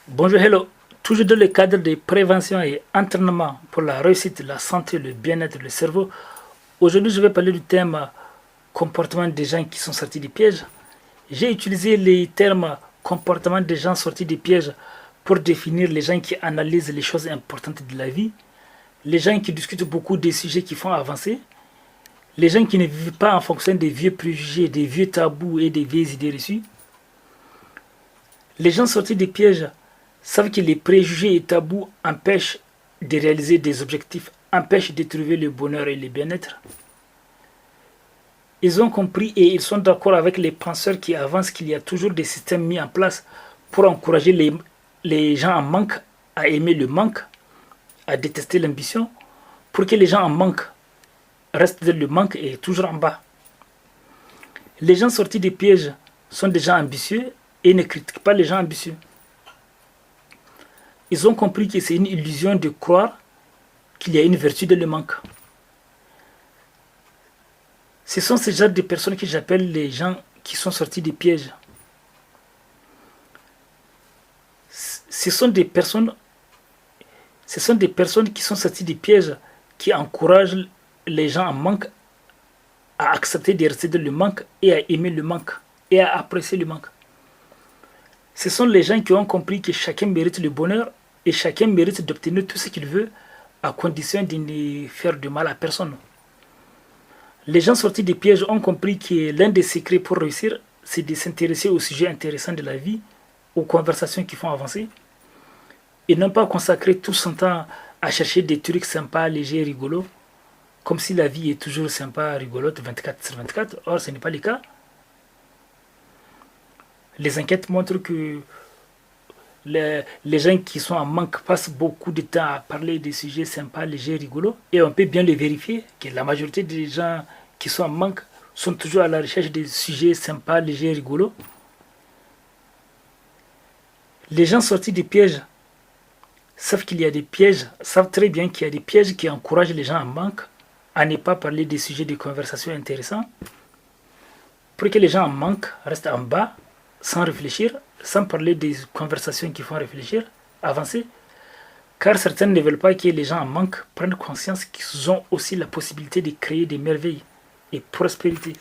Bonjour, hello. Toujours dans le cadre de prévention et entraînement pour la réussite, la santé, le bien-être, le cerveau. Aujourd'hui, je vais parler du thème comportement des gens qui sont sortis des pièges. J'ai utilisé les termes comportement des gens sortis des pièges pour définir les gens qui analysent les choses importantes de la vie, les gens qui discutent beaucoup des sujets qui font avancer, les gens qui ne vivent pas en fonction des vieux préjugés, des vieux tabous et des vieilles idées reçues. Les gens sortis des pièges savent que les préjugés et tabous empêchent de réaliser des objectifs, empêchent de trouver le bonheur et le bien-être. Ils ont compris et ils sont d'accord avec les penseurs qui avancent qu'il y a toujours des systèmes mis en place pour encourager les gens en manque à aimer le manque, à détester l'ambition, pour que les gens en manque restent dans le manque et toujours en bas. Les gens sortis des pièges sont des gens ambitieux et ne critiquent pas les gens ambitieux. Ils ont compris que c'est une illusion de croire qu'il y a une vertu dans le manque. Ce sont ces genres de personnes que j'appelle les gens qui sont sortis des pièges. Ce sont des personnes qui sont sorties des pièges qui encouragent les gens en manque à accepter de rester dans le manque et à aimer le manque et à apprécier le manque. Ce sont les gens qui ont compris que chacun mérite le bonheur et chacun mérite d'obtenir tout ce qu'il veut à condition de ne faire de mal à personne. Les gens sortis des pièges ont compris que l'un des secrets pour réussir, c'est de s'intéresser aux sujets intéressants de la vie, aux conversations qui font avancer, et non pas consacrer tout son temps à chercher des trucs sympas, légers, rigolos, comme si la vie est toujours sympa, rigolote, 24/24. Or, ce n'est pas le cas. Les enquêtes montrent que les gens qui sont en manque passent beaucoup de temps à parler des sujets sympas, légers, rigolos. Et on peut bien le vérifier que la majorité des gens qui sont en manque sont toujours à la recherche des sujets sympas, légers, rigolos. Les gens sortis des pièges savent qu'il y a des pièges, savent très bien qu'il y a des pièges qui encouragent les gens en manque à ne pas parler des sujets de conversation intéressants pour que les gens en manque restent en bas sans réfléchir, sans parler des conversations qui font réfléchir, avancer, car certains ne veulent pas que les gens en manque prennent conscience qu'ils ont aussi la possibilité de créer des merveilles et prospérité.